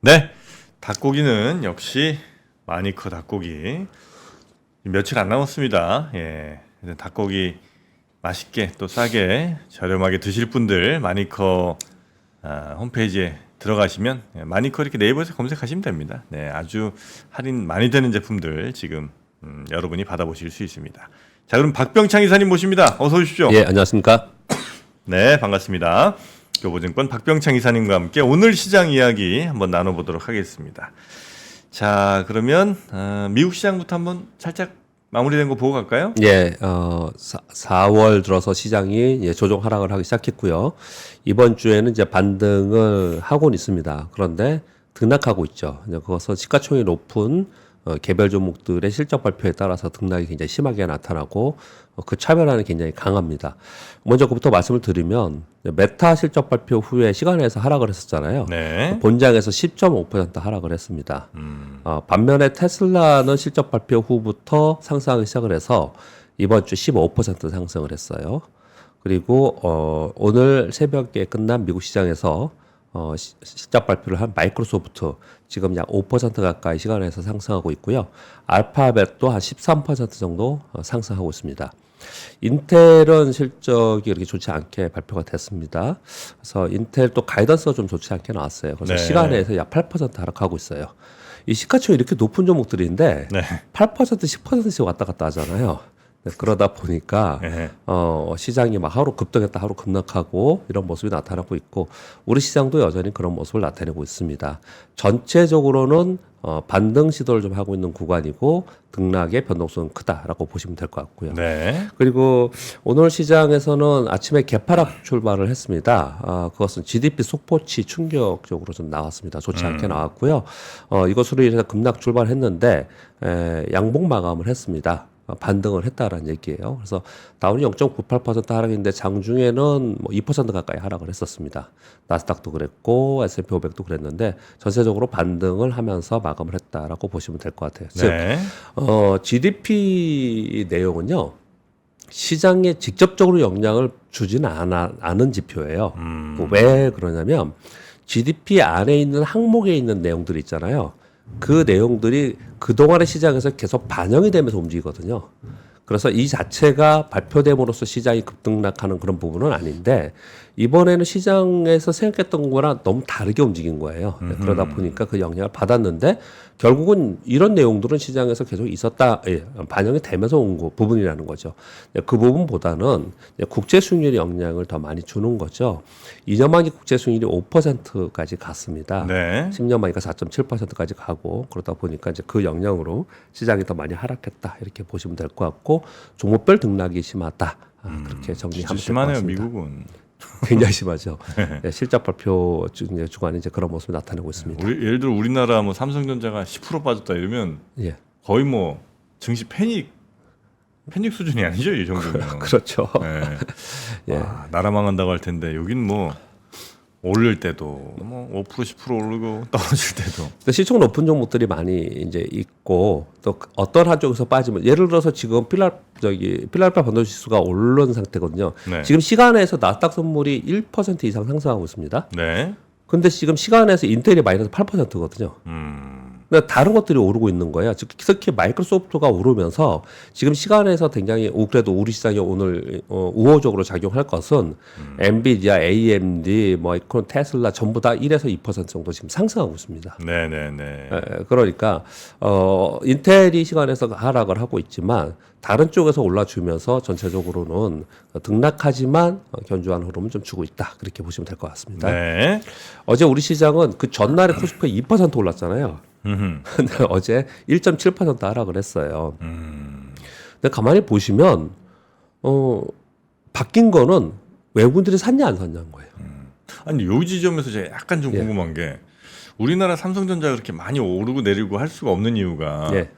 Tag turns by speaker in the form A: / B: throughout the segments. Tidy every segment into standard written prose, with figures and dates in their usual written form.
A: 네, 닭고기는 역시 마니커 닭고기. 며칠 안 남았습니다. 예, 닭고기 맛있게 또 싸게 저렴하게 드실 분들 마니커 홈페이지에 들어가시면 마니커 이렇게 네이버에서 검색하시면 됩니다. 네, 아주 할인 많이 되는 제품들 지금 여러분이 받아보실 수 있습니다. 자, 그럼 박병창 이사님 모십니다. 어서 오십시오.
B: 예, 안녕하십니까?
A: 네, 반갑습니다. 교보증권 박병창 이사님과 함께 오늘 시장 이야기 한번 나눠보도록 하겠습니다. 자, 그러면 미국 시장부터 한번 살짝 마무리된 거 보고 갈까요?
B: 예, 4월 들어서 시장이 조정 하락을 하기 시작했고요. 이번 주에는 이제 반등을 하고는 있습니다. 그런데 등락하고 있죠. 그것은 시가총액이 높은 개별 종목들의 실적 발표에 따라서 등락이 굉장히 심하게 나타나고 그 차별화는 굉장히 강합니다. 먼저 그부터 말씀을 드리면 메타 실적 발표 후에 시간에서 하락을 했었잖아요.
A: 네.
B: 본장에서 10.5% 하락을 했습니다. 반면에 테슬라는 실적 발표 후부터 상승하기 시작을 해서 이번 주 15% 상승을 했어요. 그리고 오늘 새벽에 끝난 미국 시장에서 실적 발표를 한 마이크로소프트 지금 약 5% 가까이 시간에서 상승하고 있고요. 알파벳도 한 13% 정도 상승하고 있습니다. 인텔은 실적이 그렇게 좋지 않게 발표가 됐습니다. 그래서 인텔 또 가이던스가 좀 좋지 않게 나왔어요. 그래서
A: 네.
B: 시간에서 약 8% 하락하고 있어요. 이 시가총이 이렇게 높은 종목들인데
A: 네.
B: 8% 10%씩 왔다 갔다 하잖아요. 네, 그러다 보니까
A: 네.
B: 시장이 막 하루 급등했다 하루 급락하고 이런 모습이 나타나고 있고 우리 시장도 여전히 그런 모습을 나타내고 있습니다. 전체적으로는 반등 시도를 좀 하고 있는 구간이고 등락의 변동성은 크다라고 보시면 될 것 같고요.
A: 네.
B: 그리고 오늘 시장에서는 아침에 개파락 출발을 했습니다. 그것은 GDP 속보치 충격적으로 좀 나왔습니다. 좋지 않게 나왔고요. 이것으로 인해서 급락 출발했는데 양봉 마감을 했습니다. 반등을 했다라는 얘기예요. 그래서 다운이 0.98% 하락인데 장중에는 뭐 2% 가까이 하락을 했었습니다. 나스닥도 그랬고 S&P 500도 그랬는데 전체적으로 반등을 하면서 마감을 했다라고 보시면 될 것 같아요.
A: 네.
B: 즉 GDP 내용은요. 시장에 직접적으로 영향을 주지는 않은 지표예요. 왜 그러냐면 GDP 안에 있는 항목에 있는 내용들이 있잖아요. 그 내용들이 그동안의 시장에서 계속 반영이 되면서 움직이거든요. 그래서 이 자체가 발표됨으로써 시장이 급등락하는 그런 부분은 아닌데 이번에는 시장에서 생각했던 거랑 너무 다르게 움직인 거예요. 그러다 보니까 그 영향을 받았는데 결국은 이런 내용들은 시장에서 계속 있었다, 반영이 되면서 온 부분이라는 거죠. 그 부분보다는 국제 수익률이 영향을 더 많이 주는 거죠. 2년 만기 국제 수익률이 5%까지 갔습니다.
A: 네.
B: 10년 만기가 4.7%까지 가고 그러다 보니까 이제 그 영향으로 시장이 더 많이 하락했다 이렇게 보시면 될 것 같고 종목별 등락이 심하다 그렇게 정리하면 될 것
A: 심하네요,
B: 같습니다.
A: 미국은.
B: 굉장히 심하죠. 네, 실적 발표 주간에 이제 그런 모습을 나타내고 있습니다.
A: 예를 들어 우리나라 뭐 삼성전자가 10% 빠졌다 이러면
B: 예,
A: 거의 뭐 증시 패닉 수준이 아니죠, 이 정도면.
B: 그렇죠.
A: 네.
B: 예.
A: 와, 나라 망한다고 할 텐데 여긴 뭐 오를 때도 뭐 5% 10% 오르고 떨어질 때도.
B: 시총 높은 종목들이 많이 이제 있고 또 어떤 한쪽에서 빠지면 예를 들어서 지금 필라델피아 반도체 지수가 오른 상태거든요.
A: 네.
B: 지금 시간에서 나스닥 선물이 1% 이상 상승하고 있습니다.
A: 네.
B: 근데 지금 시간에서 인텔이 마이너스 8%거든요. 그러니까 다른 것들이 오르고 있는 거예요. 즉 특히 마이크로소프트가 오르면서 지금 시간에서 굉장히 그래도 우리 시장이 오늘 우호적으로 작용할 것은 엔비디아, AMD, 뭐 이콘, 테슬라 전부 다 1에서 2% 정도 지금 상승하고 있습니다.
A: 네네네.
B: 그러니까 인텔이 시간에서 하락을 하고 있지만 다른 쪽에서 올라주면서 전체적으로는 등락하지만 견조한 흐름을 좀 주고 있다. 그렇게 보시면 될 것 같습니다.
A: 네.
B: 어제 우리 시장은 그 전날에 코스피가 2% 올랐잖아요. 근데 어제 1.7% 하락을 했어요. 근데 가만히 보시면 바뀐 거는 외국인들이 샀냐 안 샀냐는 거예요.
A: 아니 요 지점에서 제가 약간 좀
B: 예.
A: 궁금한 게 우리나라 삼성전자가 그렇게 많이 오르고 내리고 할 수가 없는 이유가
B: 예.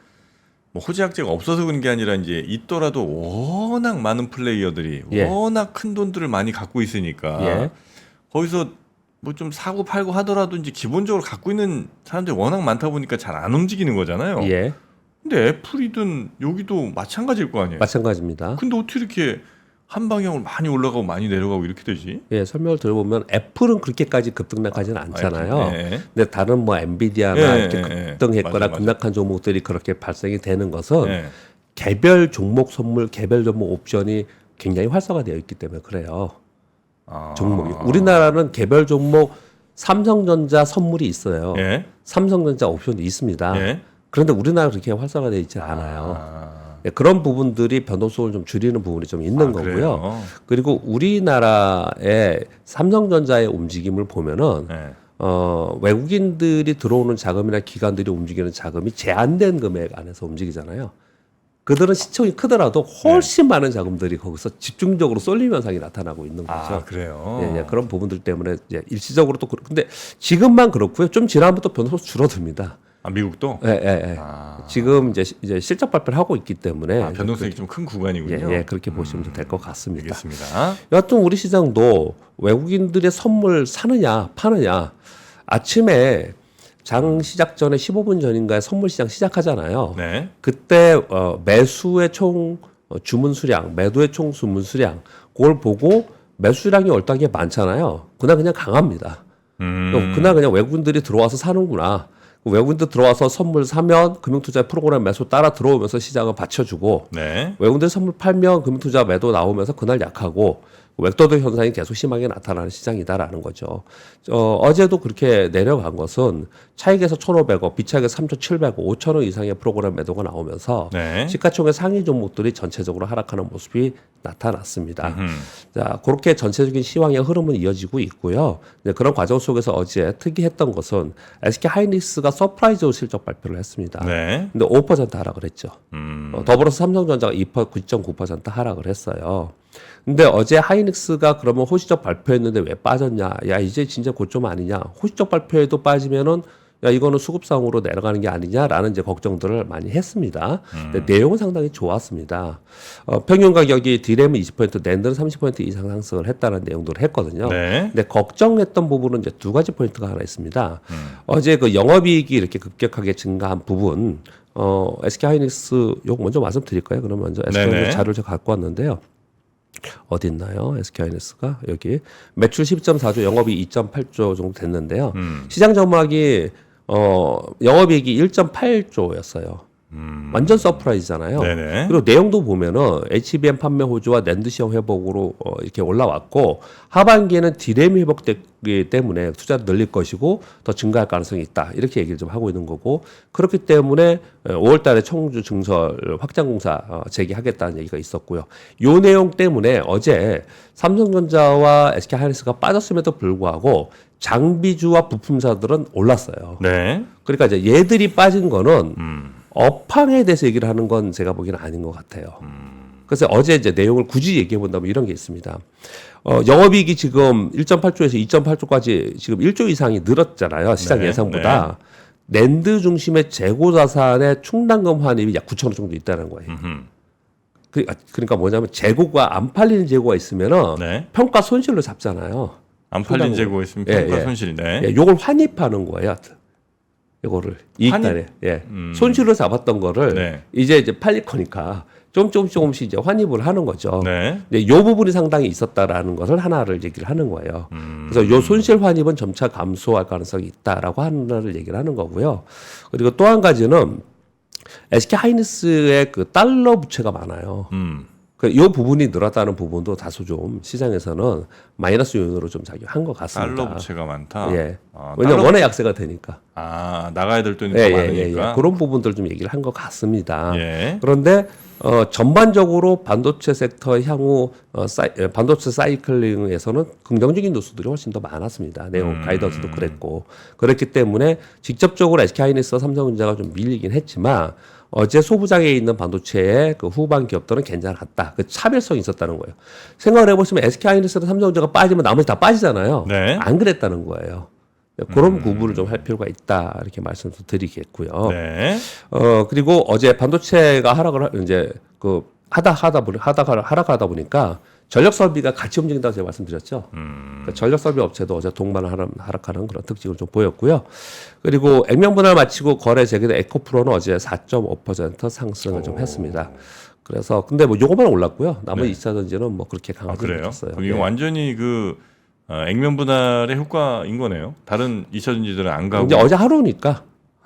A: 뭐 호재학제가 없어서 그런 게 아니라 이제 있더라도 워낙 많은 플레이어들이
B: 예.
A: 워낙 큰 돈들을 많이 갖고 있으니까
B: 예.
A: 거기서 뭐 좀 사고 팔고 하더라도 이제 기본적으로 갖고 있는 사람들이 워낙 많다 보니까 잘 안 움직이는 거잖아요.
B: 예.
A: 근데 애플이든 여기도 마찬가지일 거 아니에요.
B: 마찬가지입니다.
A: 근데 어떻게 이렇게 한 방향으로 많이 올라가고 많이 내려가고 이렇게 되지?
B: 예, 설명을 들어보면 애플은 그렇게까지 급등락하지는 않잖아요.
A: 네.
B: 근데 다른 뭐 엔비디아나
A: 예,
B: 이렇게
A: 예, 예.
B: 급등했거나
A: 맞아.
B: 급락한 종목들이 그렇게 발생이 되는 것은
A: 네.
B: 개별 종목 선물, 개별 종목 옵션이 굉장히 활성화되어 있기 때문에 그래요. 종목이. 우리나라는 개별 종목 삼성전자 선물이 있어요.
A: 예.
B: 삼성전자 옵션도 있습니다.
A: 예.
B: 그런데 우리나라 그렇게 활성화되어 있지 않아요. 예, 그런 부분들이 변동성을 좀 줄이는 부분이 좀 있는 거고요.
A: 그래요?
B: 그리고 우리나라의 삼성전자의 움직임을 보면은
A: 예.
B: 외국인들이 들어오는 자금이나 기관들이 움직이는 자금이 제한된 금액 안에서 움직이잖아요. 그들은 시총이 크더라도 훨씬 많은 자금들이 거기서 집중적으로 쏠림 현상이 나타나고 있는 거죠.
A: 그래요?
B: 예, 예, 그런 부분들 때문에 이제 일시적으로 또 근데 지금만 그렇고요. 좀 지나면 또 변동성 줄어듭니다.
A: 미국도?
B: 예, 예, 예. 지금 이제 실적 발표를 하고 있기 때문에
A: 변동성이 좀 큰 구간이군요.
B: 예, 그렇게 보시면 될 것 같습니다.
A: 알겠습니다.
B: 여하튼 우리 시장도 외국인들의 선물 사느냐 파느냐 아침에 장 시작 전에 15분 전인가에 선물 시장 시작하잖아요.
A: 네.
B: 그때 매수의 총 주문 수량, 매도의 총 주문 수량 그걸 보고 매수량이 얼떨게 많잖아요. 그냥 강합니다. 그날 그냥 외국인들이 들어와서 사는구나. 외국인들 들어와서 선물 사면 금융투자 프로그램 매수 따라 들어오면서 시장을 받쳐주고
A: 네.
B: 외국인들 선물 팔면 금융투자 매도 나오면서 그날 약하고 웹도덕 현상이 계속 심하게 나타나는 시장이다라는 거죠. 어제도 그렇게 내려간 것은 차익에서 1,500억, 비차익에서 3,700억, 5,000억 이상의 프로그램 매도가 나오면서
A: 네.
B: 시가총액 상위 종목들이 전체적으로 하락하는 모습이 나타났습니다. 자, 그렇게 전체적인 시황의 흐름은 이어지고 있고요. 이제 그런 과정 속에서 어제 특이했던 것은 SK 하이닉스가 서프라이즈로 실적 발표를 했습니다.
A: 네.
B: 근데 5% 하락을 했죠. 더불어서 삼성전자가 9.9% 하락을 했어요. 근데 어제 하이닉스가 그러면 호시적 발표했는데 왜 빠졌냐? 야, 이제 진짜 고점 아니냐? 호시적 발표에도 빠지면은 야, 이거는 수급상으로 내려가는 게 아니냐라는 이제 걱정들을 많이 했습니다. 근데 내용은 상당히 좋았습니다. 평균 가격이 디램은 20%, 낸드는 30% 이상 상승을 했다는 내용들을 했거든요.
A: 네.
B: 근데 걱정했던 부분은 이제 두 가지 포인트가 하나 있습니다. 어제 그 영업이익이 이렇게 급격하게 증가한 부분, SK 하이닉스 요거 먼저 말씀드릴까요? 그럼 먼저 SK
A: 네네.
B: 하이닉스 자료를 제가 갖고 왔는데요. 어디 있나요? SK 하이닉스가 여기 매출 10.4조, 영업이익 2.8조 정도 됐는데요. 시장 전망이 영업이익이 1.8조였어요. 완전 서프라이즈잖아요.
A: 네네.
B: 그리고 내용도 보면은 HBM 판매 호조와 낸드 시형 회복으로 이렇게 올라왔고 하반기에는 디램이 회복되기 때문에 투자를 늘릴 것이고 더 증가할 가능성이 있다. 이렇게 얘기를 좀 하고 있는 거고 그렇기 때문에 5월 달에 청주 증설 확장 공사 재개하겠다는 얘기가 있었고요. 요 내용 때문에 어제 삼성전자와 SK 하이닉스가 빠졌음에도 불구하고 장비주와 부품사들은 올랐어요.
A: 네.
B: 그러니까 이제 얘들이 빠진 거는 업황에 대해서 얘기를 하는 건 제가 보기에는 아닌 것 같아요. 그래서 어제 이제 내용을 굳이 얘기해 본다면 이런 게 있습니다. 영업이익이 지금 1.8조에서 2.8조까지 지금 1조 이상이 늘었잖아요. 시장
A: 네,
B: 예상보다. 낸드 중심의 재고 자산의 충당금 환입이 약 9천억 정도 있다는 거예요. 그러니까 뭐냐면 재고가 안 팔리는 재고가 있으면은
A: 네.
B: 평가 손실로 잡잖아요.
A: 안 팔린
B: 충당금.
A: 재고 있으면
B: 예,
A: 평가
B: 예.
A: 손실이네.
B: 예, 요걸 환입하는 거예요. 이거를 이익달에 손실로 잡았던 거를
A: 네.
B: 이제 팔릴 거니까 조금씩 이제 환입을 하는 거죠.
A: 네.
B: 근데 요 부분이 상당히 있었다라는 것을 하나를 얘기를 하는 거예요. 그래서 요 손실 환입은 점차 감소할 가능성이 있다라고 하나를 얘기를 하는 거고요. 그리고 또 한 가지는 SK 하이닉스의 그 달러 부채가 많아요. 이 부분이 늘었다는 부분도 다소 좀 시장에서는 마이너스 요인으로 좀 작용한 것 같습니다.
A: 달러 부채가 많다.
B: 예.
A: 아,
B: 왜냐면
A: 달러
B: 워낙 약세가 되니까.
A: 나가야 될 돈이 더 많으니까.
B: 그런 부분들 좀 얘기를 한 것 같습니다.
A: 예.
B: 그런데 전반적으로 반도체 섹터 향후 반도체 사이클링에서는 긍정적인 뉴스들이 훨씬 더 많았습니다. 내용 가이던스도 그랬고 그렇기 때문에 직접적으로 SK 하이닉스와 삼성전자가 좀 밀리긴 했지만 어제 소부장에 있는 반도체의 그 후반 기업들은 괜찮았다. 그 차별성이 있었다는 거예요. 생각을 해보시면 SK 하이닉스랑 삼성전자가 빠지면 나머지 다 빠지잖아요.
A: 네.
B: 안 그랬다는 거예요. 그런 구분을 좀 할 필요가 있다 이렇게 말씀을 드리겠고요.
A: 네.
B: 그리고 어제 반도체가 이제 하락하다 보니까 전력 설비가 같이 움직인다고 제가 말씀드렸죠. 그러니까 전력 설비 업체도 어제 동반을 하락하는 그런 특징을 좀 보였고요. 그리고 액면 분할 마치고 거래 재개된 에코프로는 어제 4.5% 상승을 좀 했습니다. 그래서 근데 뭐 요거만 올랐고요. 나머지
A: 네.
B: 2차 전지는 뭐 그렇게
A: 아,
B: 강하지
A: 그래요?
B: 못했어요.
A: 그럼 이거
B: 네.
A: 완전히 그 액면 분할의 효과인 거네요. 다른 2차 전지들은 안 가고.
B: 이제 어제 하루니까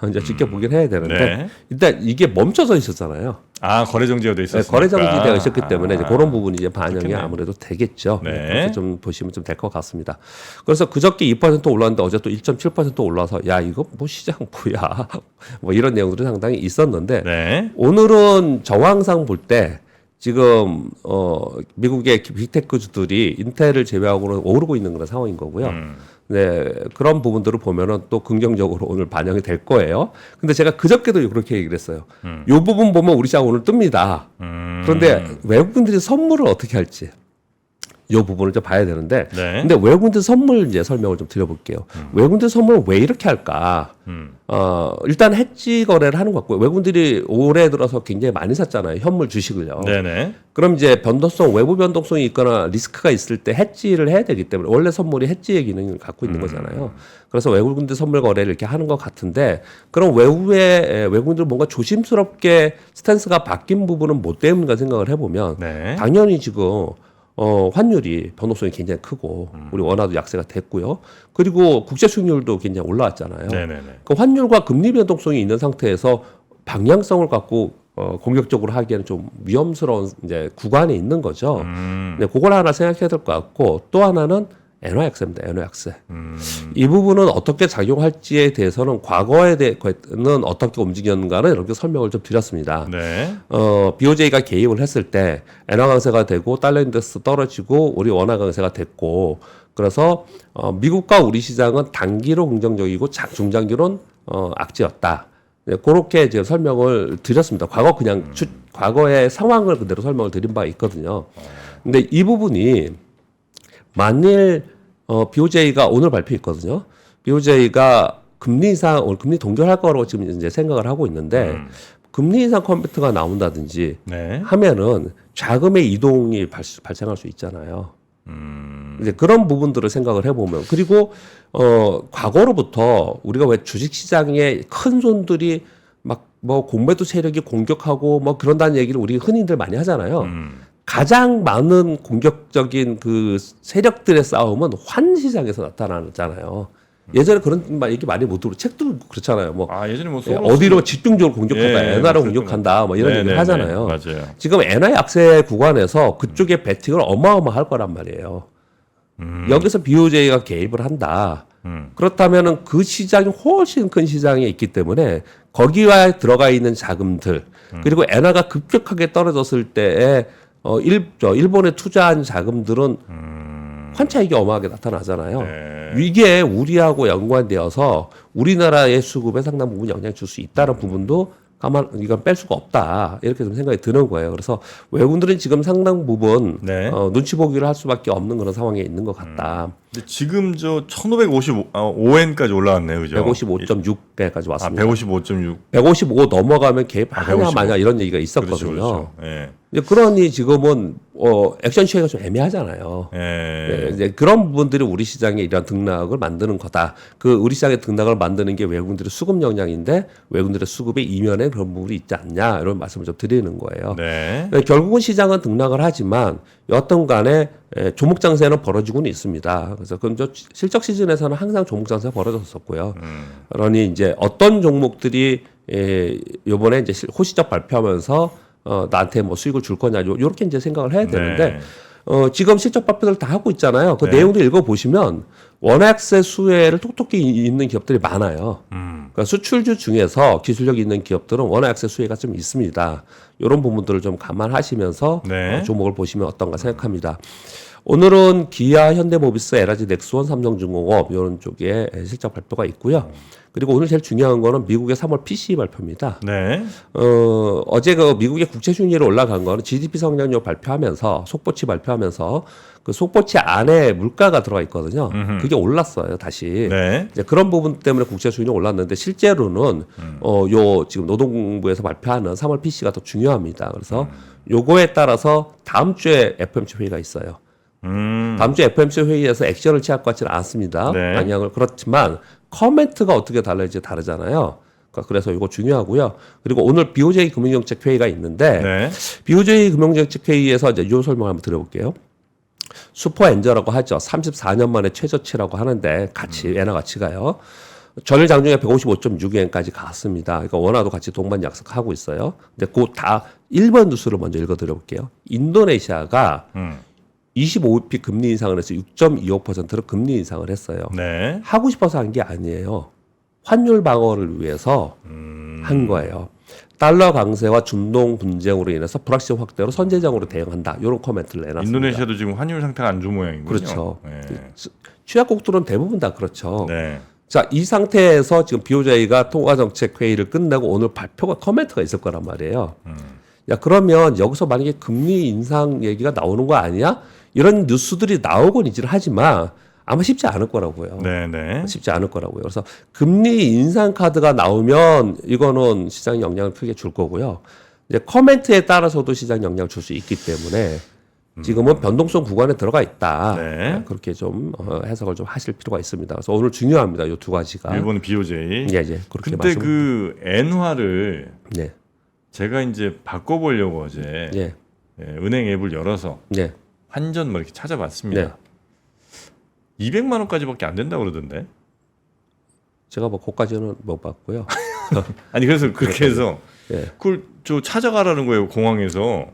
B: 이제 지켜보긴 해야 되는데
A: 네.
B: 일단 이게 멈춰서 있었잖아요.
A: 아, 거래 정지가 돼
B: 네,
A: 있었으니까.
B: 거래 정지되어 있었기 때문에 이제 그런 부분이 이제 반영이
A: 그렇겠네요.
B: 아무래도 되겠죠.
A: 네.
B: 그렇게 좀 보시면 좀 될 것 같습니다. 그래서 그저께 2% 올랐는데 어제 또 1.7% 올라서 야 이거 뭐 시장 뭐야 뭐 이런 내용들이 상당히 있었는데
A: 네.
B: 오늘은 정황상 볼 때 지금 미국의 빅테크주들이 인텔을 제외하고는 오르고 있는 그런 상황인 거고요. 네, 그런 부분들을 보면은 또 긍정적으로 오늘 반영이 될 거예요. 근데 제가 그저께도 그렇게 얘기를 했어요. 요 부분 보면 우리 시장 오늘 뜹니다. 그런데 외국인들이 선물을 어떻게 할지 요 부분을 좀 봐야 되는데
A: 네.
B: 근데 외국인들 선물 이제 설명을 좀 드려볼게요. 외국인들 선물 왜 이렇게 할까? 일단 해지 거래를 하는 것 같고요. 외국인들이 올해 들어서 굉장히 많이 샀잖아요. 현물 주식을요.
A: 네네.
B: 그럼 이제 변동성, 외부 변동성이 있거나 리스크가 있을 때 해지를 해야 되기 때문에 원래 선물이 해지의 기능을 갖고 있는 거잖아요. 그래서 외국인들 선물 거래를 이렇게 하는 것 같은데 그럼 외국인들 뭔가 조심스럽게 스탠스가 바뀐 부분은 뭐 때문인가 생각을 해보면
A: 네.
B: 당연히 지금 환율이 변동성이 굉장히 크고 우리 원화도 약세가 됐고요. 그리고 국제 수익률도 굉장히 올라왔잖아요.
A: 네네네.
B: 그 환율과 금리 변동성이 있는 상태에서 방향성을 갖고 공격적으로 하기에는 좀 위험스러운 이제 구간에 있는 거죠. 네, 그걸 하나 생각해야 될 것 같고 또 하나는 엔화약세입니다. 엔화약세. 이 부분은 어떻게 작용할지에 대해서는 과거에 대해서는 어떻게 움직였는가는 이렇게 설명을 좀 드렸습니다.
A: 네.
B: BOJ가 개입을 했을 때 엔화 강세가 되고 달러 인덱스 떨어지고 우리 원화 강세가 됐고 그래서 미국과 우리 시장은 단기로 긍정적이고 중장기로는 악재였다. 네, 그렇게 이제 설명을 드렸습니다. 과거의 상황을 그대로 설명을 드린 바 있거든요. 근데 이 부분이 만일 BOJ가 오늘 발표했거든요. BOJ가 금리 인상, 오늘 금리 동결할 거라고 지금 이제 생각을 하고 있는데 금리 인상 컴퓨터가 나온다든지
A: 네.
B: 하면은 자금의 이동이 발생할 수 있잖아요. 이제 그런 부분들을 생각을 해보면 그리고 과거로부터 우리가 왜 주식시장에 큰 손들이 막 뭐 공매도 세력이 공격하고 뭐 그런다는 얘기를 우리 흔히들 많이 하잖아요. 가장 많은 공격적인 그 세력들의 싸움은 환 시장에서 나타나잖아요. 예전에 그런 얘기 많이 못 들고 책도 그렇잖아요. 뭐
A: 아, 예전에 뭐
B: 어디로 집중적으로 공격한다,
A: 예,
B: 엔화로
A: 뭐
B: 공격한다, 뭐 이런 얘기를 하잖아요.
A: 맞아요.
B: 지금 엔화 약세 구간에서 그쪽에 배팅을 어마어마할 거란 말이에요. 여기서 BOJ가 개입을 한다. 그렇다면은 그 시장이 훨씬 큰 시장에 있기 때문에 거기에 들어가 있는 자금들 그리고 엔화가 급격하게 떨어졌을 때에 일본에 투자한 자금들은 환차익이 어마하게 나타나잖아요.
A: 네.
B: 이게 우리하고 연관되어서 우리나라의 수급에 상당 부분 영향을 줄 수 있다는 부분도 이건 뺄 수가 없다. 이렇게 좀 생각이 드는 거예요. 그래서 외국인들은 지금 상당 부분
A: 네.
B: 눈치 보기를 할 수밖에 없는 그런 상황에 있는 것 같다.
A: 근데 지금 저 1555엔까지 올라왔네요. 그죠?
B: 155.6배까지
A: 아,
B: 왔습니다.
A: 155.6.
B: 155 넘어가면 개입 하냐
A: 155.
B: 마냐 이런 얘기가
A: 그렇죠.
B: 있었거든요.
A: 그렇죠. 예.
B: 이제 그러니 지금은 액션 취하기가 좀 애매하잖아요.
A: 예.
B: 네, 이제 그런 부분들이 우리 시장에 이런 등락을 만드는 거다. 그 우리 시장의 등락을 만드는 게 외국인들의 수급 역량인데 외국인들의 수급의 이면에 그런 부분이 있지 않냐 이런 말씀을 좀 드리는 거예요.
A: 네.
B: 네, 결국은 시장은 등락을 하지만 여하튼 간에 조목 장세는 벌어지고는 있습니다. 그래서 그럼 저 실적 시즌에서는 항상 조목 장세가 벌어졌었고요. 그러니 이제 어떤 종목들이 요번에 이제 호시적 발표하면서 나한테 뭐 수익을 줄 거냐 요렇게 이제 생각을 해야 되는데
A: 네.
B: 지금 실적 발표들 다 하고 있잖아요. 그
A: 네.
B: 내용들 읽어보시면 원액세 수혜를 톡톡히 있는 기업들이 많아요. 그러니까 수출주 중에서 기술력이 있는 기업들은 원액세 수혜가 좀 있습니다. 이런 부분들을 좀 감안하시면서
A: 네.
B: 종목을 보시면 어떤가 생각합니다. 오늘은 기아, 현대모비스, LG 넥스원, 삼성중공업 이런 쪽에 실적 발표가 있고요. 그리고 오늘 제일 중요한 거는 미국의 3월 PCE 발표입니다.
A: 네.
B: 어제 그 미국의 국채 수익률이 올라간 거는 GDP 성장률 발표하면서 속보치 발표하면서 그 속보치 안에 물가가 들어가 있거든요. 그게 올랐어요, 다시.
A: 네.
B: 이제 그런 부분 때문에 국채 수익률이 올랐는데 실제로는 요 지금 노동부에서 발표하는 3월 PC가 더 중요합니다. 그래서 요거에 따라서 다음 주에 FOMC 회의가 있어요. 다음 주 FOMC 회의에서 액션을 취할 것 같지는 않습니다.
A: 네.
B: 방향을 그렇지만 커멘트가 어떻게 달라질지 다르잖아요. 그래서 이거 중요하고요. 그리고 오늘 BOJ 금융정책회의가 있는데
A: 네.
B: BOJ 금융정책회의에서 이제 요 설명 한번 드려볼게요. 슈퍼엔저라고 하죠. 34년 만에 최저치라고 하는데 엔화 가치가요. 전일 장중에 155.6엔까지 갔습니다. 그러니까 원화도 같이 동반 약속하고 있어요. 근데 그 다 1번 뉴스를 먼저 읽어드려볼게요. 인도네시아가 25피 금리 인상을 해서 6.25%로 금리 인상을 했어요.
A: 네.
B: 하고 싶어서 한 게 아니에요. 환율 방어를 위해서 한 거예요. 달러 강세와 중동 분쟁으로 인해서 불확실 확대로 선제적으로 대응한다. 이런 코멘트를 내놨습니다.
A: 인도네시아도 지금 환율 상태가 안 좋은 모양이군요.
B: 그렇죠.
A: 네.
B: 취약국들은 대부분 다 그렇죠.
A: 네.
B: 자, 이 상태에서 지금 BOJ가 통화정책회의를 끝내고 오늘 발표가 커멘트가 있을 거란 말이에요. 야, 그러면 여기서 만약에 금리 인상 얘기가 나오는 거 아니야? 이런 뉴스들이 나오곤 있지는 하지만 아마 쉽지 않을 거라고요.
A: 네네.
B: 쉽지 않을 거라고요. 그래서 금리 인상 카드가 나오면 이거는 시장 영향을 크게 줄 거고요. 이제 커멘트에 따라서도 시장 영향을 줄 수 있기 때문에 지금은 변동성 구간에 들어가 있다.
A: 네.
B: 그렇게 좀 해석을 좀 하실 필요가 있습니다. 그래서 오늘 중요합니다. 이 두 가지가.
A: 일본은 BOJ.
B: 예, 예. 그렇게
A: 근데 그 엔화를
B: 네.
A: 제가 이제 바꿔보려고 어제
B: 예.
A: 은행 앱을 열어서
B: 예.
A: 환전 뭐 이렇게 찾아봤습니다.
B: 네.
A: 200만 원까지밖에 안 된다고 그러던데.
B: 제가 뭐 그까지는 못 봤고요.
A: 아니 그래서 그렇게 해서
B: 예.
A: 그걸 저 찾아가라는 거예요 공항에서.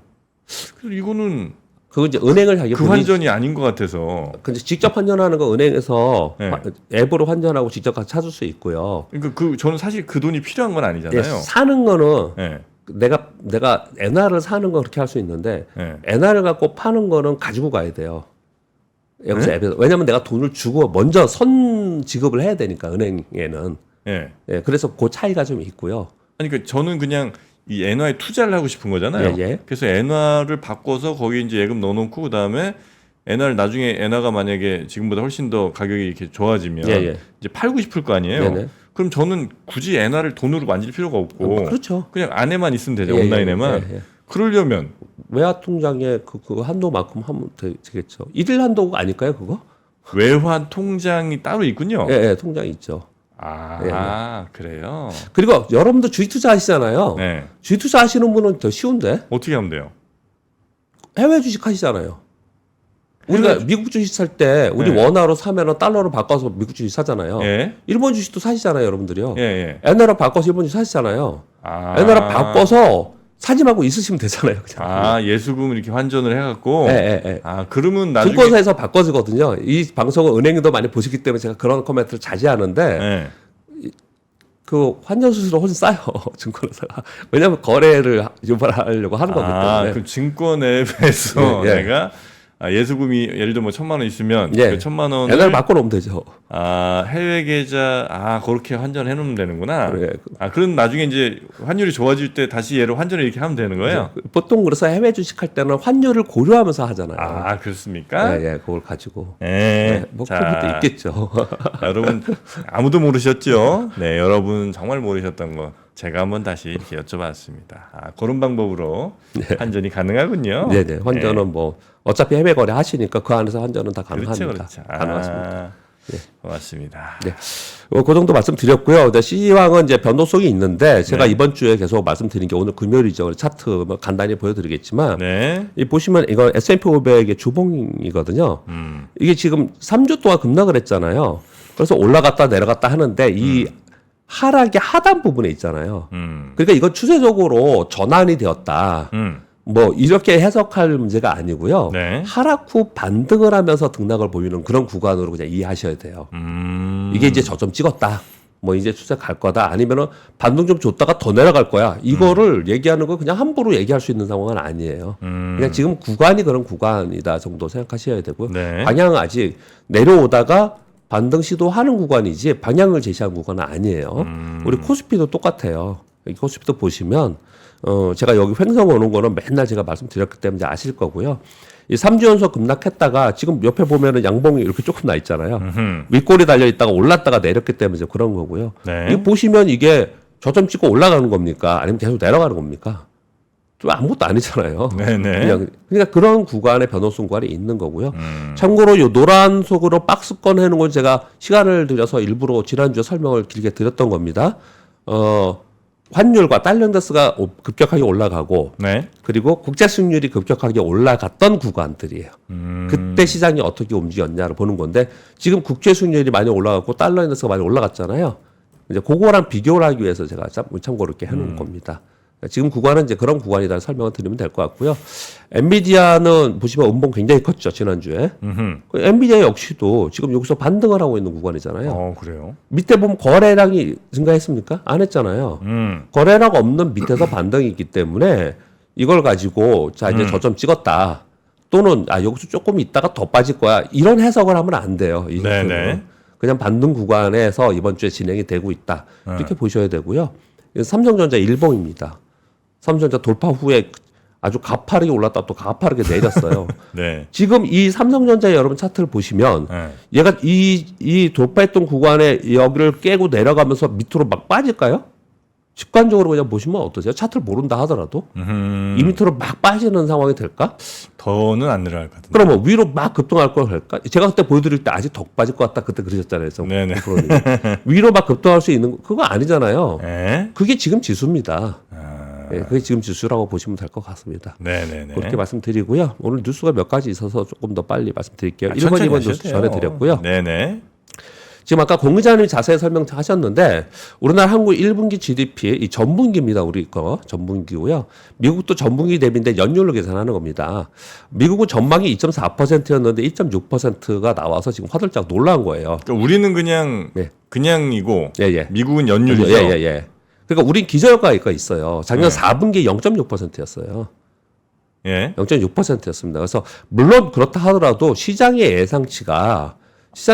A: 그래서 이거는
B: 그거 이제 은행을 하기
A: 그 환전이 아닌 것 같아서.
B: 근데 직접 환전하는 거 은행에서
A: 네.
B: 앱으로 환전하고 직접 가서 찾을 수 있고요.
A: 그러니까 그 저는 사실 그 돈이 필요한 건
B: 예,
A: 아니잖아요.
B: 사는 거는
A: 네.
B: 내가 엔화를 사는 건 그렇게 할 수 있는데
A: 네.
B: 엔화를 갖고 파는 거는 가지고 가야 돼요. 여기서
A: 네?
B: 앱에서. 왜냐면 내가 돈을 주고 먼저 선 지급을 해야 되니까 은행에는.
A: 네.
B: 예, 그래서 그 차이가 좀 있고요.
A: 아니 그러니까 저는 그냥 이 엔화에 투자를 하고 싶은 거잖아요.
B: 예, 예.
A: 그래서 엔화를 바꿔서 거기 이제 예금 넣어놓고 그다음에 엔화를 나중에 엔화가 만약에 지금보다 훨씬 더 가격이 이렇게 좋아지면
B: 예, 예.
A: 이제 팔고 싶을 거 아니에요.
B: 네네.
A: 그럼 저는 굳이 엔화를 돈으로 만질 필요가 없고
B: 그렇죠.
A: 그냥 안에만 있으면 되죠.
B: 예,
A: 온라인에만.
B: 예, 예.
A: 그러려면
B: 외화 통장에 그 한도만큼 하면 되겠죠. 일일 한도가 아닐까요, 그거?
A: 외환 통장이 따로 있군요.
B: 예, 예, 통장이 있죠.
A: 아 그래요.
B: 그리고 여러분도 주식 투자 하시잖아요.
A: 네.
B: 주식 투자 하시는 분은 더 쉬운데
A: 어떻게 하면 돼요?
B: 해외 주식 하시잖아요. 우리가 미국 주식 살 때 우리
A: 네.
B: 원화로 사면은 달러로 바꿔서 미국 주식 사잖아요.
A: 예.
B: 일본 주식도 사시잖아요, 여러분들이요.
A: 예, 예.
B: 엔화로 바꿔서 일본 주식 사시잖아요.
A: 아.
B: 엔화로 바꿔서 사지 말고 있으시면 되잖아요, 그냥.
A: 아, 예수금을 이렇게 환전을 해갖고.
B: 예, 예, 예.
A: 아, 그러면 나중에.
B: 증권사에서 바꿔주거든요. 이 방송을 은행도 많이 보시기 때문에 제가 그런 코멘트를 자제하는데
A: 예.
B: 그 환전 수수료 훨씬 싸요, 증권사가. 왜냐하면 거래를 유발하려고 하는 거기
A: 아,
B: 때문에.
A: 그 증권 앱에서
B: 예, 예.
A: 내가 예수금이 예를 들어 뭐 1,000만 원 있으면
B: 예.
A: 그 1,000만 원을
B: 엔화를 바꿔놓으면 되죠.
A: 해외 계좌 그렇게 환전해 놓으면 되는구나.
B: 예.
A: 그럼 나중에 이제 환율이 좋아질 때 다시 얘를 환전을 이렇게 하면 되는 거예요?
B: 보통 그래서 해외 주식할 때는 환율을 고려하면서 하잖아요.
A: 아, 그렇습니까?
B: 예, 예, 그걸 가지고.
A: 예.
B: 네, 뭐 그런 것도 있겠죠.
A: 여러분 아무도 모르셨죠? 네, 여러분 정말 모르셨던 거 제가 한번 다시 이렇게 여쭤봤습니다. 그런 방법으로 환전이 가능하군요.
B: 네, 네. 환전은 뭐 어차피 해외 거래 하시니까 그 안에서 환전은 다 가능합니다.
A: 그렇죠.
B: 가능하십니다.
A: 고맙습니다.
B: 네. 그 정도 말씀드렸고요. C왕은 이제 변동성이 있는데 제가
A: 네.
B: 이번 주에 계속 말씀드린 게 오늘 금요일이죠. 차트 뭐 간단히 보여드리겠지만
A: 네.
B: 이 보시면 이거 S&P 500의 주봉이거든요. 이게 지금 3주 동안 급락을 했잖아요. 그래서 올라갔다 내려갔다 하는데 이 하락의 하단 부분에 있잖아요. 그러니까 이건 추세적으로 전환이 되었다. 뭐 이렇게 해석할 문제가 아니고요.
A: 네.
B: 하락 후 반등을 하면서 등락을 보이는 그런 구간으로 그냥 이해하셔야 돼요. 이게 이제 저점 찍었다. 뭐 이제 추세 갈 거다. 아니면은 반등 좀 줬다가 더 내려갈 거야. 이거를 얘기하는 거 그냥 함부로 얘기할 수 있는 상황은 아니에요. 그냥 지금 구간이 그런 구간이다 정도 생각하셔야 되고요.
A: 네.
B: 방향은 아직 내려오다가 반등 시도하는 구간이지 방향을 제시한 구간은 아니에요. 우리 코스피도 똑같아요. 이 코스피도 보시면 제가 여기 횡성 오는 거는 맨날 제가 말씀드렸기 때문에 아실 거고요. 이 3주 연속 급락했다가 지금 옆에 보면은 양봉이 이렇게 조금 나 있잖아요. 윗골이 달려 있다가 올랐다가 내렸기 때문에 이제 그런 거고요.
A: 네.
B: 이거 보시면 이게 저점 찍고 올라가는 겁니까? 아니면 계속 내려가는 겁니까? 좀 아무것도 아니잖아요.
A: 네네.
B: 그러니까 그런 구간의 변동성 구간이 있는 거고요. 참고로 요 노란 속으로 박스권 해놓은 건 제가 시간을 들여서 일부러 지난주에 설명을 길게 드렸던 겁니다. 환율과 달러 인덱스가 급격하게 올라가고
A: 네.
B: 그리고 국제 수익률이 급격하게 올라갔던 구간들이에요. 그때 시장이 어떻게 움직였냐를 보는 건데 지금 국제 수익률이 많이 올라갔고 달러 인덱스가 많이 올라갔잖아요. 이제 그거랑 비교를 하기 위해서 제가 참고로 이렇게 해놓은 겁니다. 지금 구간은 이제 그런 구간이다 설명을 드리면 될 것 같고요. 엔비디아는 보시면 음봉 굉장히 컸죠 지난주에. 그 엔비디아 역시도 지금 여기서 반등을 하고 있는 구간이잖아요.
A: 그래요.
B: 밑에 보면 거래량이 증가했습니까? 안 했잖아요. 거래량 없는 밑에서 반등이 있기 때문에 이걸 가지고 자 이제 저점 찍었다. 또는 여기서 조금 있다가 더 빠질 거야. 이런 해석을 하면 안 돼요. 이
A: 네네.
B: 정도는. 그냥 반등 구간에서 이번 주에 진행이 되고 있다. 이렇게 보셔야 되고요. 삼성전자 일봉입니다. 삼성전자 돌파 후에 아주 가파르게 올랐다 또 가파르게 내렸어요.
A: 네.
B: 지금 이 삼성전자 여러분 차트를 보시면
A: 네.
B: 얘가 이 돌파했던 구간에 여기를 깨고 내려가면서 밑으로 막 빠질까요? 직관적으로 그냥 보시면 어떠세요? 차트를 모른다 하더라도 이 밑으로 막 빠지는 상황이 될까?
A: 더는 안 내려갈 것 같은데.
B: 그러면 위로 막 급등할 걸 할까? 제가 그때 보여드릴 때 아직 더 빠질 것 같다 그때 그러셨잖아요.
A: 네네.
B: 위로 막 급등할 수 있는 그거 아니잖아요.
A: 네.
B: 그게 지금 지수입니다.
A: 아,
B: 네, 그게 지금 지수라고 보시면 될 것 같습니다.
A: 네네네.
B: 그렇게 말씀드리고요. 오늘 뉴스가 몇 가지 있어서 조금 더 빨리 말씀드릴게요. 1번,
A: 천천히
B: 2번
A: 하셔도
B: 뉴스
A: 돼요.
B: 전해드렸고요.
A: 네네.
B: 지금 아까 공 기자님이 자세히 설명하셨는데 우리나라 한국 1분기 GDP 이 전분기입니다. 우리 거 전분기고요. 미국도 전분기 대비인데 연율로 계산하는 겁니다. 미국은 전망이 2.4%였는데 2.6%가 나와서 지금 화들짝 놀란 거예요.
A: 그러니까 우리는 그냥
B: 네.
A: 그냥이고
B: 예.
A: 미국은 연율이죠.
B: 예. 그러니까 우린 기저효과가 있어요. 작년 4분기 0.6%였어요.
A: 예.
B: 0.6%였습니다. 그래서 물론 그렇다 하더라도 시장의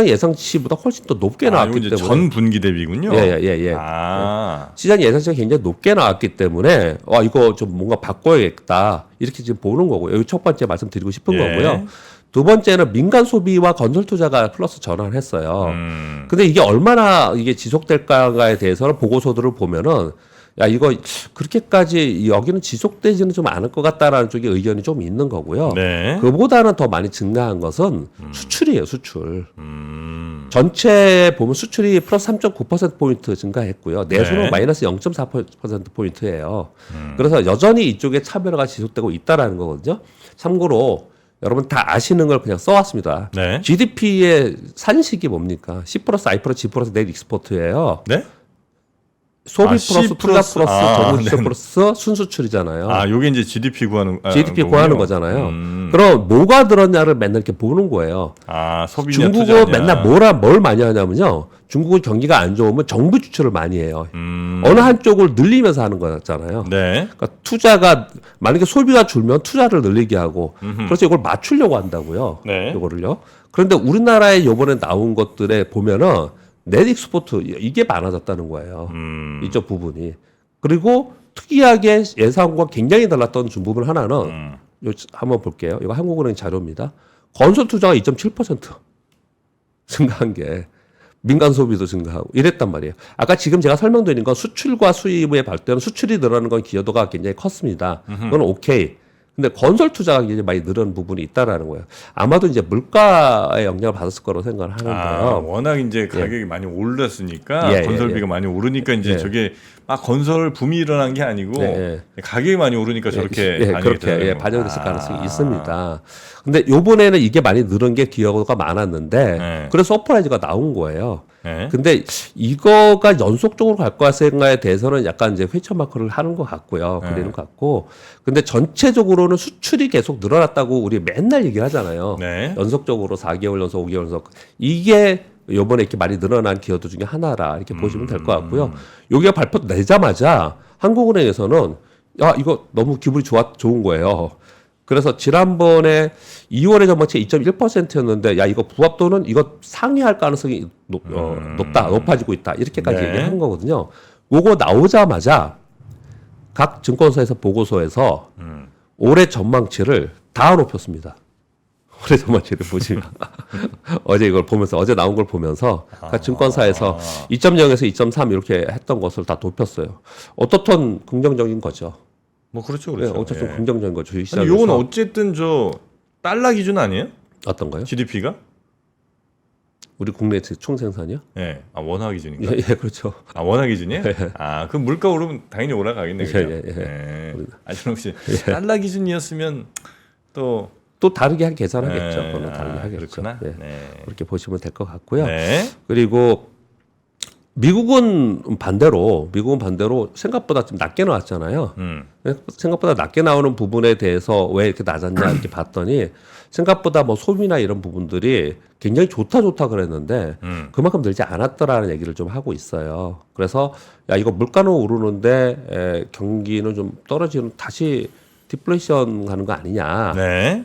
B: 예상치보다 훨씬 더 높게 나왔기
A: 이거 이제
B: 때문에
A: 전 분기 대비군요.
B: 예.
A: 아.
B: 시장 예상치가 굉장히 높게 나왔기 때문에 이거 좀 뭔가 바꿔야겠다 이렇게 지금 보는 거고요. 여기 첫 번째 말씀드리고 싶은
A: 예.
B: 거고요. 두 번째는 민간 소비와 건설 투자가 플러스 전환했어요. 근데 이게 얼마나 이게 지속될까에 대해서는 보고서들을 보면은 이거 그렇게까지 여기는 지속되지는 좀 않을 것 같다라는 쪽의 의견이 좀 있는 거고요.
A: 네.
B: 그보다는 더 많이 증가한 것은 수출이에요, 수출. 전체 보면 수출이 플러스 3.9%포인트 증가했고요. 내수는
A: 네.
B: 마이너스 0.4%포인트예요. 그래서 여전히 이쪽에 차별화가 지속되고 있다라는 거거든요. 참고로 여러분 다 아시는 걸 그냥 써왔습니다.
A: 네.
B: GDP의 산식이 뭡니까? C 플러스 I 플러스 G 플러스 넷 익스포트예요.
A: 네?
B: 소비
A: C
B: 플러스 투자
A: 플러스-
B: 플러스
A: 아,
B: 전문 수출
A: 네네.
B: 플러스 순수출이잖아요.
A: 요게 이제 GDP 구하는
B: GDP
A: 거군요.
B: 구하는 거잖아요. 그럼 뭐가 들었냐를 맨날 이렇게 보는 거예요.
A: 소비냐
B: 중국은
A: 투자냐.
B: 맨날 뭘 많이 하냐면요. 중국은 경기가 안 좋으면 정부 주출을 많이 해요. 어느 한쪽을 늘리면서 하는 거잖아요.
A: 네.
B: 그러니까 투자가 만약에 소비가 줄면 투자를 늘리게 하고 그래서 이걸 맞추려고 한다고요.
A: 네.
B: 이거를요. 그런데 우리나라에 이번에 나온 것들에 보면은 넷 익스포트 이게 많아졌다는 거예요. 이쪽 부분이. 그리고 특이하게 예상과 굉장히 달랐던 부분 하나는 요 한번 볼게요. 이거 한국은행 자료입니다. 건설 투자가 2.7% 증가한 게 민간 소비도 증가하고 이랬단 말이에요. 아까 지금 제가 설명드린 건 수출과 수입의 발전, 수출이 늘어나는 건 기여도가 굉장히 컸습니다. 그건 오케이. 근데 건설 투자가 굉장히 많이 늘은 부분이 있다라는 거예요. 아마도 이제 물가의 영향을 받았을 거라고 생각을 하는데요.
A: 워낙 이제 가격이 많이 오르셨으니까 건설비가 많이 오르니까 이제 저게 막 건설 붐이 일어난 게 아니고 가격이 많이 오르니까 저렇게
B: 그렇게 반영됐을 가능성이 있습니다. 근데 요번에는 이게 많이 늘은 게 기여도가 많았는데 그래서 서프라이즈가 나온 거예요. 근데 이거가 연속적으로 갈 것인가에 대해서는 약간 이제 회차 마크를 하는 것 같고요. 그리는 것 같고. 근데 전체적으로는 수출이 계속 늘어났다고 우리 맨날 얘기하잖아요. 연속적으로 4개월 연속, 5개월 연속. 이게 요번에 이렇게 많이 늘어난 기여도 중에 하나라 이렇게 보시면 될 것 같고요. 여기가 발표 내자마자 한국은행에서는 이거 너무 기분이 좋은 거예요. 그래서 지난번에 2월에 전망치 2.1%였는데 이거 부합도는 이거 상회할 가능성이 높아지고 있다 이렇게까지 얘기한 거거든요. 요거 나오자마자 각 증권사에서 보고서에서 올해 전망치를 다 높였습니다. 올해 전망치를 보시면 어제 이걸 보면서 어제 나온 걸 보면서 각 증권사에서 2.0에서 2.3 이렇게 했던 것을 다 높였어요. 어떻든 긍정적인 거죠.
A: 뭐 그렇죠.
B: 어쨌든 긍정적인 거죠.
A: 근데 요건 어쨌든 저 달러 기준 아니에요?
B: 어떤 거요?
A: GDP가?
B: 우리 국내 총생산이요?
A: 예. 아, 원화 기준인가?
B: 예, 예, 그렇죠.
A: 아, 원화 기준이에요? 아, 그럼 물가 오르면 당연히 올라가겠네. 그죠?
B: 예, 예,
A: 예. 아, 저는 혹시 달러 기준이었으면 또
B: 또 다르게 계산하겠죠.
A: 예.
B: 그거는 다르게
A: 아,
B: 하겠죠.
A: 그렇구나.
B: 예.
A: 네.
B: 그렇게 보시면 될 것 같고요.
A: 네.
B: 그리고 미국은 반대로 생각보다 좀 낮게 나왔잖아요. 생각보다 낮게 나오는 부분에 대해서 왜 이렇게 낮았냐 이렇게 봤더니 생각보다 뭐 소비나 이런 부분들이 굉장히 좋다 그랬는데 그만큼 늘지 않았더라는 얘기를 좀 하고 있어요. 그래서 야 이거 물가는 오르는데 경기는 좀 떨어지는 다시 디플레이션 가는 거 아니냐.
A: 네.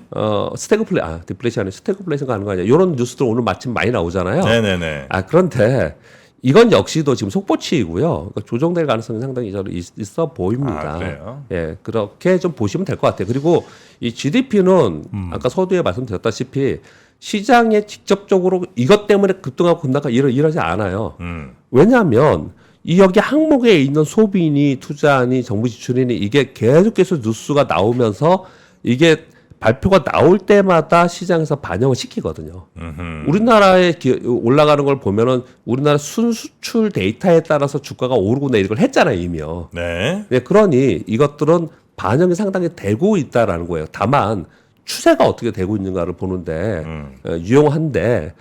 B: 디플레이션 아니라 스태그플레이션 가는 거 아니냐. 이런 뉴스들 오늘 마침 많이 나오잖아요.
A: 네네네.
B: 그런데 이건 역시도 지금 속보치이고요. 그러니까 조정될 가능성이 상당히 저는 있어 보입니다.
A: 아, 그래요?
B: 예, 그렇게 좀 보시면 될 것 같아요. 그리고 이 GDP는 아까 서두에 말씀드렸다시피 시장에 직접적으로 이것 때문에 급등하고 급락하고 이러지 않아요. 왜냐하면 이 여기 항목에 있는 소비니 투자니 정부 지출이니 이게 계속해서 뉴스가 나오면서 이게 발표가 나올 때마다 시장에서 반영을 시키거든요. 우리나라에 올라가는 걸 보면은 우리나라 순수출 데이터에 따라서 주가가 오르고 내리고 했잖아요, 이미요.
A: 네.
B: 네, 그러니 이것들은 반영이 상당히 되고 있다라는 거예요. 다만 추세가 어떻게 되고 있는가를 보는데 유용한데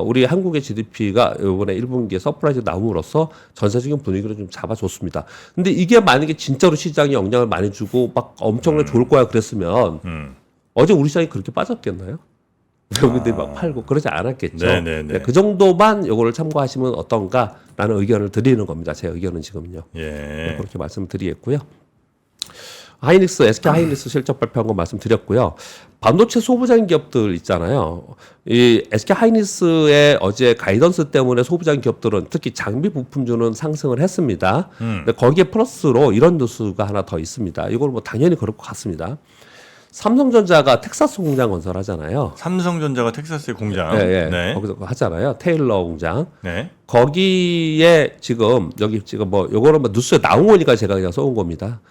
B: 우리 한국의 GDP가 이번에 1분기에 서프라이즈 나옴으로써 전체적인 분위기를 좀 잡아줬습니다. 근데 이게 만약에 진짜로 시장에 영향을 많이 주고 막 엄청나게 좋을 거야 그랬으면 어제 우리 시장이 그렇게 빠졌겠나요? 외국인들이 막 팔고 그러지 않았겠죠.
A: 네네네.
B: 네, 그 정도만 요거를 참고하시면 어떤가라는 의견을 드리는 겁니다. 제 의견은 지금요.
A: 예.
B: 네, 그렇게 말씀드리겠고요. SK 하이닉스 실적 발표한 거 말씀드렸고요. 반도체 소부장 기업들 있잖아요. 이 SK 하이닉스의 어제 가이던스 때문에 소부장 기업들은 특히 장비 부품주는 상승을 했습니다. 근데 거기에 플러스로 이런 뉴스가 하나 더 있습니다. 이걸 뭐 당연히 그럴 것 같습니다. 삼성전자가 텍사스 공장 건설하잖아요.
A: 삼성전자가 텍사스에 공장.
B: 네.
A: 네.
B: 거기서 하잖아요. 테일러 공장.
A: 네.
B: 거기에 여기 지금 뭐 요거는 뭐 뉴스에 나온 거니까 제가 그냥 써온 겁니다.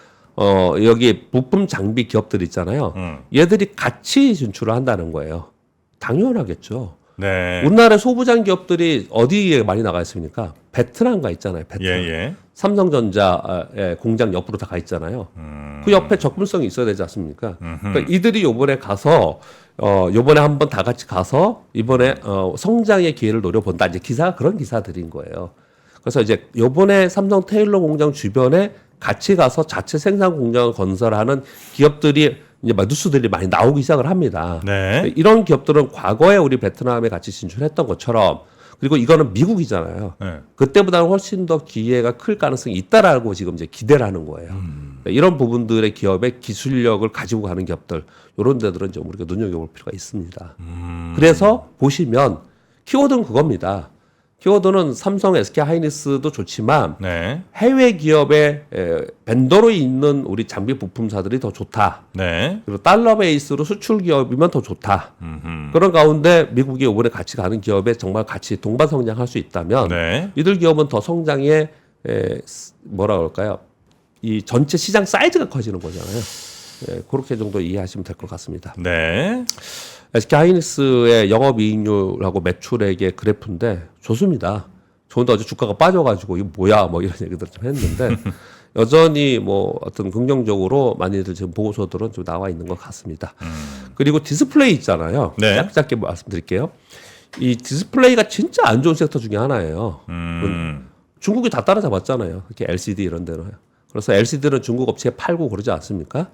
B: 여기 부품 장비 기업들 있잖아요. 얘들이 같이 진출을 한다는 거예요. 당연하겠죠.
A: 네.
B: 우리나라 소부장 기업들이 어디에 많이 나가 있습니까? 베트남 가 있잖아요. 베트남.
A: 예.
B: 삼성전자의 공장 옆으로 다 가 있잖아요. 그 옆에 접근성이 있어야 되지 않습니까? 그러니까 이들이 요번에 가서 요번에 한번 다 같이 가서 이번에 성장의 기회를 노려본다. 이제 기사가 그런 기사들인 거예요. 그래서 이제 요번에 삼성 테일러 공장 주변에 같이 가서 자체 생산 공장을 건설하는 기업들이 이제 막 뉴스들이 많이 나오기 시작을 합니다.
A: 네.
B: 이런 기업들은 과거에 우리 베트남에 같이 진출했던 것처럼 그리고 이거는 미국이잖아요.
A: 네.
B: 그때보다는 훨씬 더 기회가 클 가능성이 있다라고 지금 이제 기대를 하는 거예요. 이런 부분들의 기업의 기술력을 가지고 가는 기업들, 이런 데들은 좀 우리가 눈여겨볼 필요가 있습니다. 그래서 보시면 키워드는 그겁니다. 키워드는 삼성, SK 하이닉스도 좋지만
A: 네.
B: 해외 기업의 벤더로 있는 우리 장비 부품사들이 더 좋다.
A: 네.
B: 그리고 달러 베이스로 수출 기업이면 더 좋다. 그런 가운데 미국이 이번에 같이 가는 기업에 정말 같이 동반 성장할 수 있다면
A: 네.
B: 이들 기업은 더 성장에 뭐라 그럴까요? 이 전체 시장 사이즈가 커지는 거잖아요. 그렇게 정도 이해하시면 될 것 같습니다.
A: 네.
B: SK 하이닉스의 영업이익률하고 매출액의 그래프인데 좋습니다. 좋은데 어제 주가가 빠져가지고 이거 뭐야 뭐 이런 얘기들 좀 했는데 여전히 뭐 어떤 긍정적으로 많이들 지금 보고서들은 좀 나와 있는 것 같습니다. 그리고 디스플레이 있잖아요.
A: 네.
B: 짧게 말씀드릴게요. 이 디스플레이가 진짜 안 좋은 섹터 중에 하나예요. 중국이 다 따라잡았잖아요. 특히 LCD 이런 데는. 그래서 LCD는 중국 업체에 팔고 그러지 않습니까?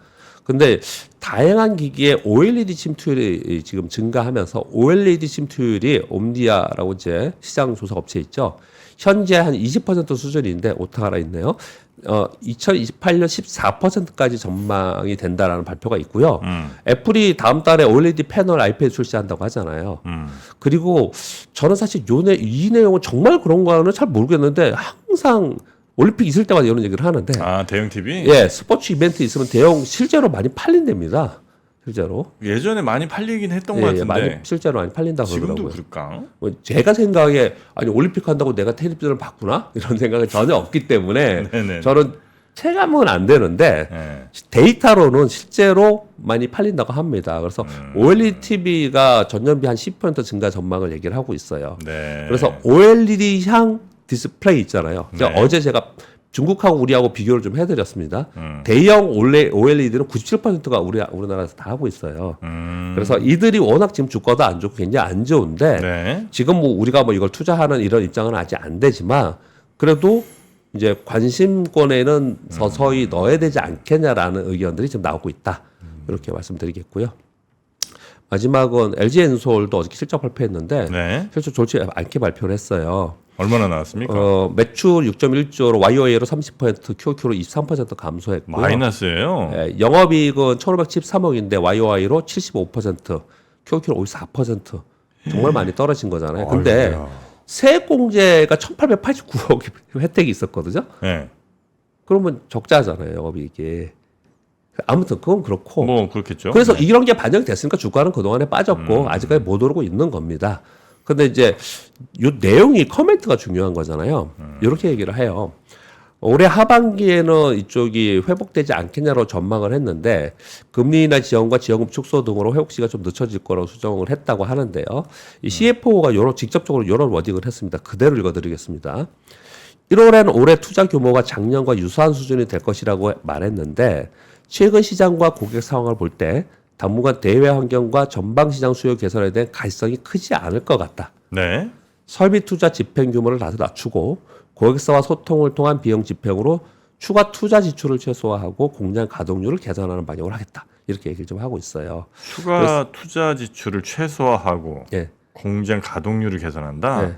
B: 근데 다양한 기기에 OLED 침투율이 지금 증가하면서 OLED 침투율이 옴디아라고 이제 시장 조사 업체 있죠. 현재 한 20% 수준인데 오타가 하나 있네요. 2028년 14%까지 전망이 된다라는 발표가 있고요. 애플이 다음 달에 OLED 패널 아이패드 출시한다고 하잖아요. 그리고 저는 사실 이 내용은 정말 그런 거는 잘 모르겠는데 항상 올림픽 있을 때마다 이런 얘기를 하는데.
A: 아, 대형 TV?
B: 예, 스포츠 이벤트 있으면 대형 실제로 많이 팔린답니다. 실제로.
A: 예전에 많이 팔리긴 했던 것 같은데.
B: 많이 실제로 많이 팔린다고
A: 지금도
B: 그러더라고요.
A: 그럴까?
B: 뭐 제가 생각에 아니 올림픽 한다고 내가 텔레비전을 봤구나 이런 생각이 전혀 없기 때문에
A: 네네.
B: 저는 체감은 안 되는데
A: 예.
B: 데이터로는 실제로 많이 팔린다고 합니다. 그래서 OLED TV가 전년비 한 10% 증가 전망을 얘기를 하고 있어요.
A: 네.
B: 그래서 OLED향 디스플레이 있잖아요.
A: 네.
B: 어제 제가 중국하고 우리하고 비교를 좀 해드렸습니다. 대형 OLED는 97%가 우리나라에서 다 하고 있어요. 그래서 이들이 워낙 지금 주가도 안 좋고 굉장히 안 좋은데
A: 네.
B: 지금 뭐 우리가 뭐 이걸 투자하는 이런 입장은 아직 안 되지만 그래도 이제 관심권에는 서서히 넣어야 되지 않겠냐라는 의견들이 지금 나오고 있다. 이렇게 말씀드리겠고요. 마지막은 LG엔솔도 어저께 실적 발표했는데
A: 네.
B: 실적 좋지 않게 발표를 했어요.
A: 얼마나 나왔습니까?
B: 매출 6.1조로 YOA로 30%, QOQ로 23% 감소했고요.
A: 마이너스예요.
B: 예, 영업이익은 1,513억인데 YOI로 75%, QOQ로 54%. 정말 많이 떨어진 거잖아요. 근데
A: 아이고야.
B: 세액공제가 1,889억 혜택이 있었거든요.
A: 네.
B: 그러면 적자잖아요, 영업이익이. 아무튼 그건 그렇고.
A: 뭐 그렇겠죠.
B: 그래서
A: 네.
B: 이런 게 반영이 됐으니까 주가는 그동안에 빠졌고 아직까지 못 오르고 있는 겁니다. 근데 이제 이 내용이 커멘트가 중요한 거잖아요. 이렇게 얘기를 해요. 올해 하반기에는 이쪽이 회복되지 않겠냐로 전망을 했는데 금리나 지원과 지원금 축소 등으로 회복시가 좀 늦춰질 거라고 수정을 했다고 하는데요. 이 CFO가 직접적으로 이런 워딩을 했습니다. 그대로 읽어드리겠습니다. 1월에는 올해 투자 규모가 작년과 유사한 수준이 될 것이라고 말했는데 최근 시장과 고객 상황을 볼 때 당분간 대외 환경과 전방 시장 수요 개선에 대한 가시성이 크지 않을 것 같다.
A: 네.
B: 설비 투자 집행 규모를 다소 낮추고 고객사와 소통을 통한 비용 집행으로 추가 투자 지출을 최소화하고 공장 가동률을 개선하는 방향으로 하겠다. 이렇게 얘기를 좀 하고 있어요.
A: 추가 투자 지출을 최소화하고
B: 예.
A: 공장 가동률을 개선한다.
B: 예.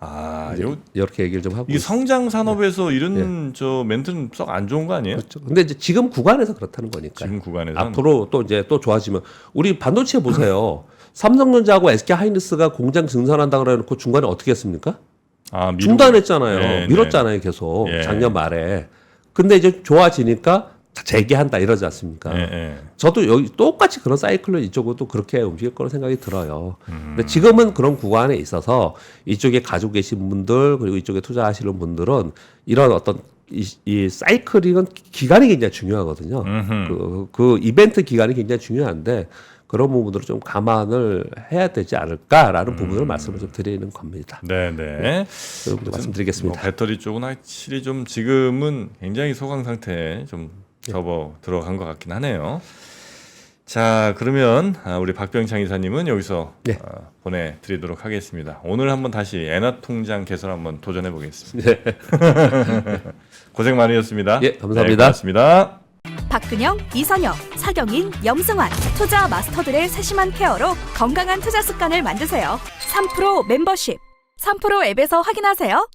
A: 아,
B: 이렇게 얘기를 좀 하고
A: 이
B: 있어요.
A: 성장 산업에서 이런 저 멘트는 썩 안 좋은 거 아니에요?
B: 그렇죠. 근데 이제 지금 구간에서 그렇다는 거니까요.
A: 지금 구간에서
B: 앞으로 또 이제 또 좋아지면 우리 반도체 보세요. 삼성전자하고 SK 하이닉스가 공장 증설한다 그래놓고 중간에 어떻게 했습니까? 중단했잖아요.
A: 네,
B: 미뤘잖아요, 계속
A: 예.
B: 작년 말에. 근데 이제 좋아지니까 재개한다 이러지 않습니까?
A: 네. 예.
B: 저도 여기 똑같이 그런 사이클로 이쪽으도 그렇게 움직일 거라는 생각이 들어요. 근데 지금은 그런 구간에 있어서 이쪽에 가지고 계신 분들 그리고 이쪽에 투자하시는 분들은 이런 어떤 이 사이클링은 기간이 굉장히 중요하거든요. 그 이벤트 기간이 굉장히 중요한데 그런 부분들을 좀 감안을 해야 되지 않을까라는 부분을 말씀을 좀 드리는 겁니다.
A: 네네.
B: 여러분들 말씀드리겠습니다.
A: 뭐 배터리 쪽은 확실히 좀 지금은 굉장히 소강 상태에 좀 접어 들어간 것 같긴 하네요. 자, 그러면 우리 박병창 이사님은 여기서
B: 네.
A: 보내드리도록 하겠습니다. 오늘 한번 다시 엔화 통장 개설 한번 도전해 보겠습니다.
B: 네.
A: 고생 많으셨습니다.
B: 예, 감사합니다.
A: 네, 고맙습니다.
C: 박근영, 이선영, 사경인, 염승환 투자 마스터들의 세심한 케어로 건강한 투자 습관을 만드세요. 3프로 멤버십 3프로 앱에서 확인하세요.